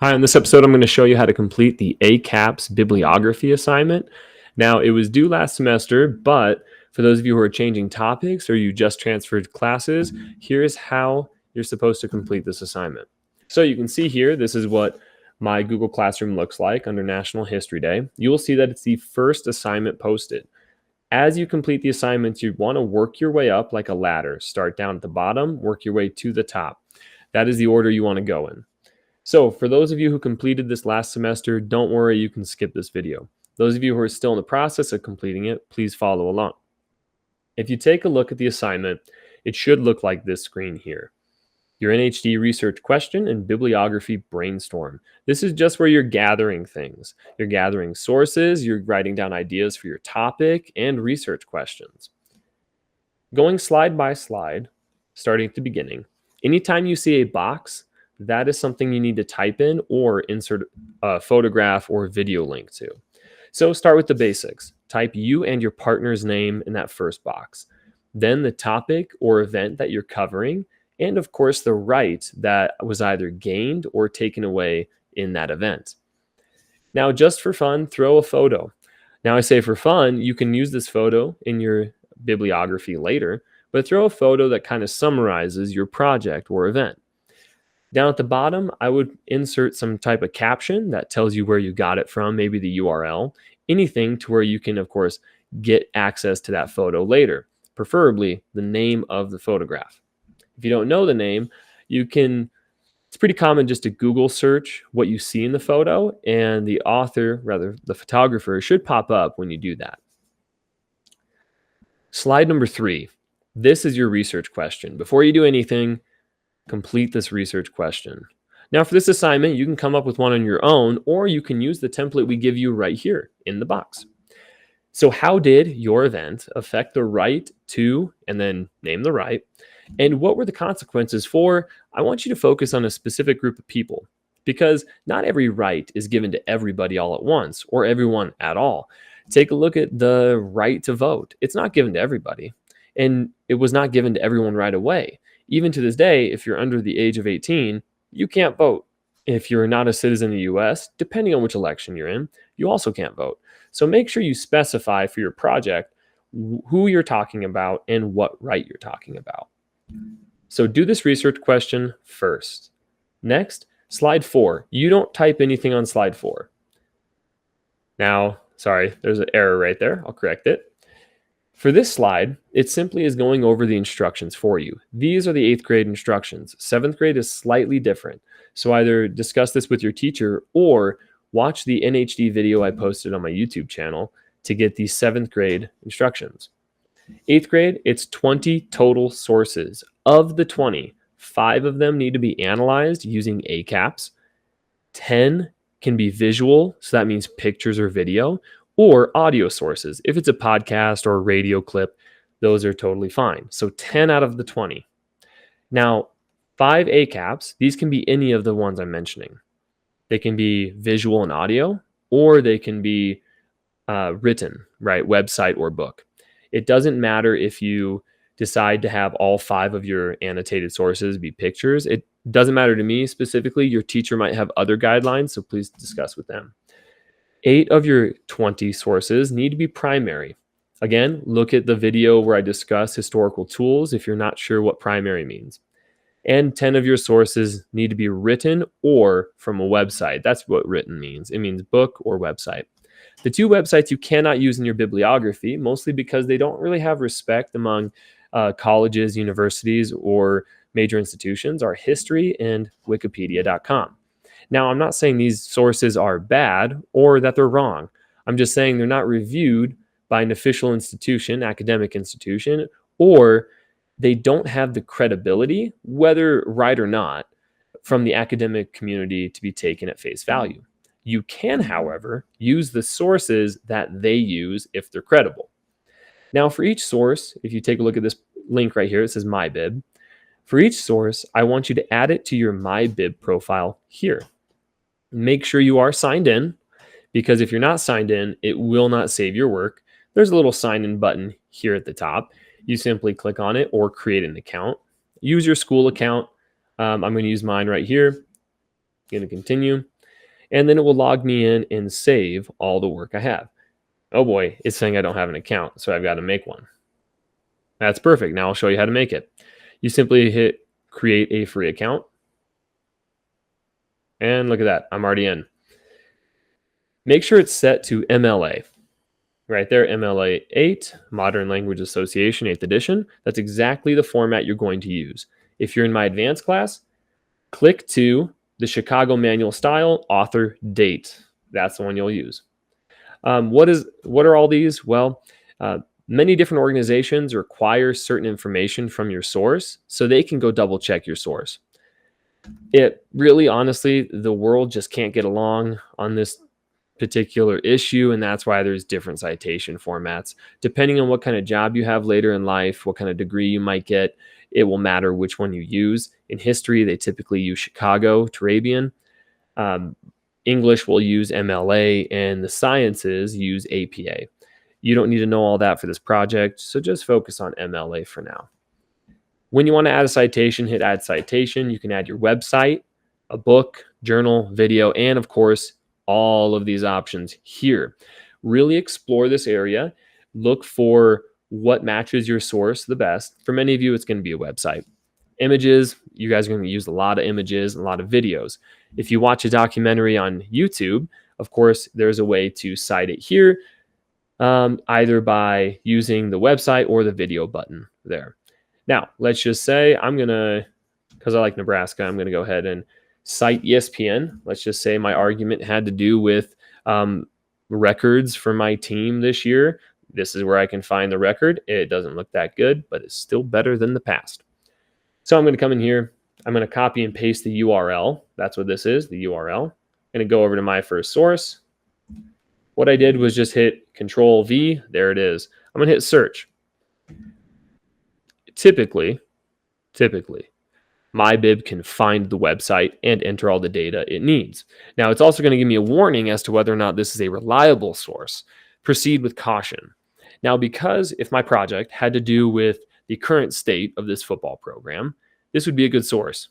Hi, on this episode, I'm going to show you how to complete the ACAPS Bibliography assignment. Now, it was due last semester, but for those of you who are changing topics or you just transferred classes, here's how you're supposed to complete this assignment. So you can see here, this is what my Google Classroom looks like under National History Day. You will see that it's the first assignment posted. As you complete the assignments, you want to work your way up like a ladder. Start down at the bottom, work your way to the top. That is the order you want to go in. So for those of you who completed this last semester, don't worry, you can skip this video. Those of you who are still in the process of completing it, please follow along. If you take a look at the assignment, it should look like this screen here. Your NHD research question and bibliography brainstorm. This is just where you're gathering things. You're gathering sources, you're writing down ideas for your topic and research questions. Going slide by slide, starting at the beginning, anytime you see a box, that is something you need to type in or insert a photograph or video link to. So start with the basics. Type you and your partner's name in that first box. Then the topic or event that you're covering, and of course the right that was either gained or taken away in that event. Now, just for fun, throw a photo. Now I say for fun, you can use this photo in your bibliography later, but throw a photo that kind of summarizes your project or event. Down at the bottom, I would insert some type of caption that tells you where you got it from, maybe the URL, anything to where you can, of course, get access to that photo later, preferably the name of the photograph. If you don't know the name, it's pretty common just to Google search what you see in the photo, and the author, rather the photographer, should pop up when you do that. Slide number 3. This is your research question. Before you do anything, complete this research question. Now, for this assignment, you can come up with one on your own, or you can use the template we give you right here in the box. So how did your event affect the right to, and then name the right, and what were the consequences for? I want you to focus on a specific group of people, because not every right is given to everybody all at once, or everyone at all. Take a look at the right to vote. It's not given to everybody, and it was not given to everyone right away. Even to this day, if you're under the age of 18, you can't vote. If you're not a citizen of the US, depending on which election you're in, you also can't vote. So make sure you specify for your project who you're talking about and what right you're talking about. So do this research question first. Next, slide 4. You don't type anything on slide 4. Now, sorry, there's an error right there. I'll correct it. For this slide, it simply is going over the instructions for you. These are the 8th grade instructions. 7th grade is slightly different. So either discuss this with your teacher or watch the NHD video I posted on my YouTube channel to get the 7th grade instructions. 8th grade, it's 20 total sources. Of the 20, 5 of them need to be analyzed using ACAPS. 10 can be visual, so that means pictures or video, or audio sources. If it's a podcast or a radio clip, those are totally fine. So 10 out of the 20. Now, 5 ACAPS, these can be any of the ones I'm mentioning. They can be visual and audio, or they can be written, right? Website or book. It doesn't matter if you decide to have all 5 of your annotated sources be pictures. It doesn't matter to me specifically. Your teacher might have other guidelines, so please discuss with them. 8 of your 20 sources need to be primary. Again, look at the video where I discuss historical tools if you're not sure what primary means. And 10 of your sources need to be written or from a website. That's what written means. It means book or website. The 2 websites you cannot use in your bibliography, mostly because they don't really have respect among colleges, universities, or major institutions, are history and wikipedia.com. Now, I'm not saying these sources are bad or that they're wrong. I'm just saying they're not reviewed by an official institution, academic institution, or they don't have the credibility, whether right or not, from the academic community to be taken at face value. You can, however, use the sources that they use if they're credible. Now, for each source, if you take a look at this link right here, it says MyBib. For each source, I want you to add it to your MyBib profile here. Make sure you are signed in, because if you're not signed in, it will not save your work. There's a little sign in button here at the top. You simply click on it or create an account. Use your school account. I'm going to use mine right here. Going to continue. and then it will log me in and save all the work I have. Oh boy, it's saying I don't have an account, so I've got to make one. That's perfect. Now I'll show you how to make it. You simply hit create a free account. And look at that, I'm already in. Make sure it's set to MLA. Right there, MLA 8, Modern Language Association, 8th edition. That's exactly the format you're going to use. If you're in my advanced class, click to the Chicago Manual Style, author, date. That's the one you'll use. What are all these? Well, many different organizations require certain information from your source so they can go double check your source. It really, honestly, the world just can't get along on this particular issue, and that's why there's different citation formats. Depending on what kind of job you have later in life, what kind of degree you might get, it will matter which one you use. In history, they typically use Chicago, Turabian. English will use MLA, and the sciences use APA. You don't need to know all that for this project, so just focus on MLA for now. When you want to add a citation, hit add citation. You can add your website, a book, journal, video, and of course, all of these options here. Really explore this area. Look for what matches your source the best. For many of you, it's going to be a website. Images, you guys are going to use a lot of images, a lot of videos. If you watch a documentary on YouTube, of course, there's a way to cite it here, either by using the website or the video button there. Now, let's just say because I like Nebraska, I'm going to go ahead and cite ESPN. Let's just say my argument had to do with records for my team this year. This is where I can find the record. It doesn't look that good, but it's still better than the past. So I'm going to come in here. I'm going to copy and paste the URL. That's what this is, the URL. I'm going to go over to my first source. What I did was just hit Control V. There it is. I'm going to hit search. Typically, MyBib can find the website and enter all the data it needs. Now, it's also going to give me a warning as to whether or not this is a reliable source. Proceed with caution. Now, because if my project had to do with the current state of this football program, this would be a good source.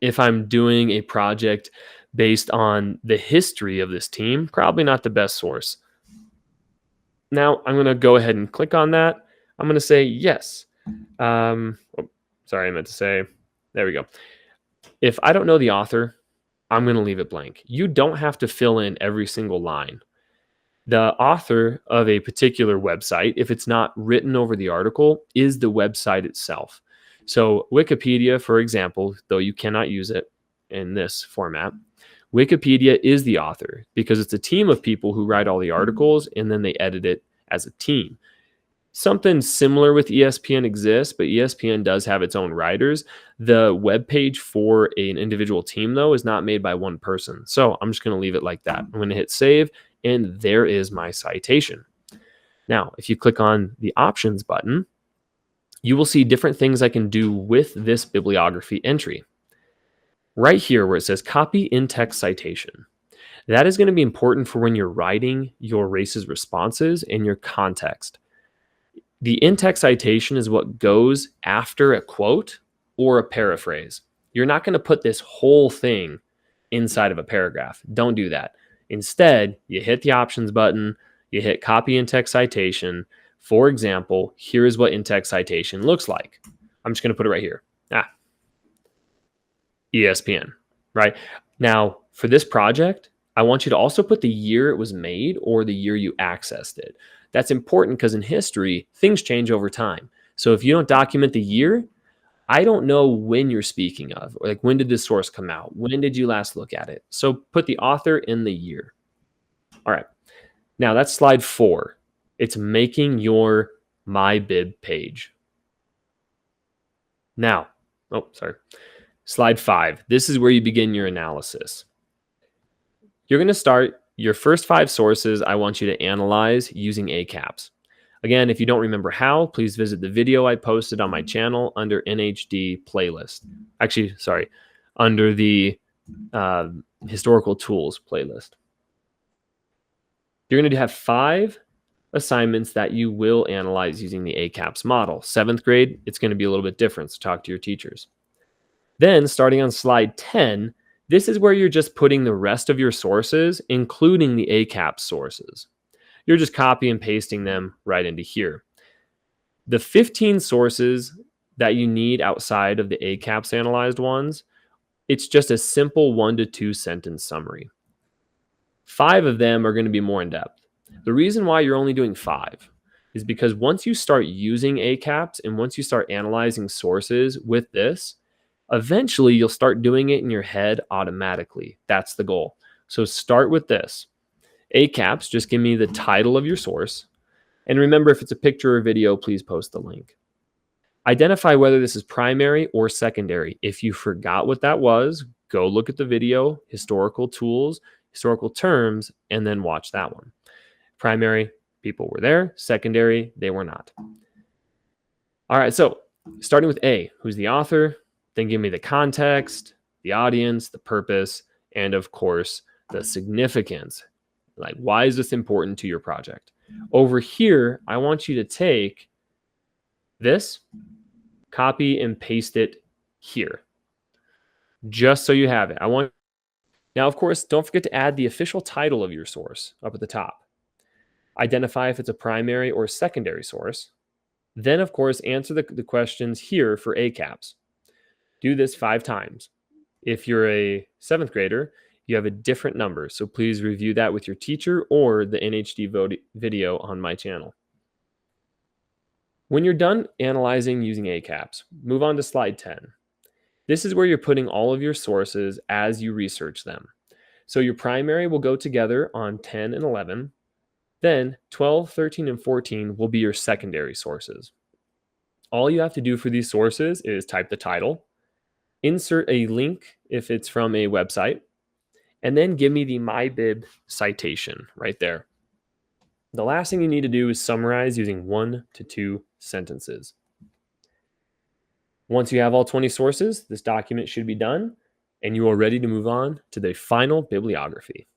If I'm doing a project based on the history of this team, probably not the best source. Now, I'm going to go ahead and click on that. I'm going to say yes. There we go. If I don't know the author, I'm going to leave it blank. You don't have to fill in every single line. The author of a particular website, if it's not written over the article, is the website itself. So Wikipedia, for example, though you cannot use it in this format, Wikipedia is the author because it's a team of people who write all the articles and then they edit it as a team. Something similar with ESPN exists, but ESPN does have its own writers. The web page for an individual team, though, is not made by one person. So I'm just going to leave it like that. I'm going to hit save, and there is my citation. Now, if you click on the options button, you will see different things I can do with this bibliography entry. Right here where it says copy in-text citation. That is going to be important for when you're writing your race's responses in your context. The in-text citation is what goes after a quote or a paraphrase. You're not going to put this whole thing inside of a paragraph. Don't do that. Instead, you hit the options button, you hit copy in-text citation. For example, here's what in-text citation looks like. I'm just going to put it right here. ESPN, right? Now, for this project, I want you to also put the year it was made or the year you accessed it. That's important because in history, things change over time. So if you don't document the year, I don't know when you're speaking of, or like when did this source come out? When did you last look at it? So put the author in the year. All right. Now that's slide 4. It's making your MyBib page. Now, slide 5. This is where you begin your analysis. You're going to start your first 5 sources. I want you to analyze using ACAPS. Again, if you don't remember how, please visit the video I posted on my channel under NHD playlist. Under the historical tools playlist. You're going to have 5 assignments that you will analyze using the ACAPS model. 7th grade, it's going to be a little bit different, so talk to your teachers. Then, starting on slide 10, This is where you're just putting the rest of your sources, including the ACAPS sources. You're just copy and pasting them right into here. The 15 sources that you need outside of the ACAPS analyzed ones, it's just a simple 1 to 2 sentence summary. 5 of them are going to be more in depth. The reason why you're only doing 5 is because once you start using ACAPS and once you start analyzing sources with this, eventually you'll start doing it in your head automatically. That's the goal. So start with this. ACAPS, just give me the title of your source. And remember, if it's a picture or video, please post the link. Identify whether this is primary or secondary. If you forgot what that was, go look at the video, historical tools, historical terms, and then watch that one. Primary, people were there. Secondary, they were not. All right, so starting with A, who's the author? Then give me the context, the audience, the purpose, and of course, the significance. Like, why is this important to your project? Over here, I want you to take this, copy and paste it here, just so you have it. Now, of course, don't forget to add the official title of your source up at the top. Identify if it's a primary or secondary source. Then, of course, answer the questions here for ACAPS. Do this 5 times. If you're a 7th grader, you have a different number, so please review that with your teacher or the NHD video on my channel. When you're done analyzing using ACAPS, move on to slide 10. This is where you're putting all of your sources as you research them. So your primary will go together on 10 and 11. Then 12, 13, and 14 will be your secondary sources. All you have to do for these sources is type the title, insert a link if it's from a website, and then give me the MyBib citation right there. The last thing you need to do is summarize using 1 to 2 sentences. Once you have all 20 sources, this document should be done, and you are ready to move on to the final bibliography.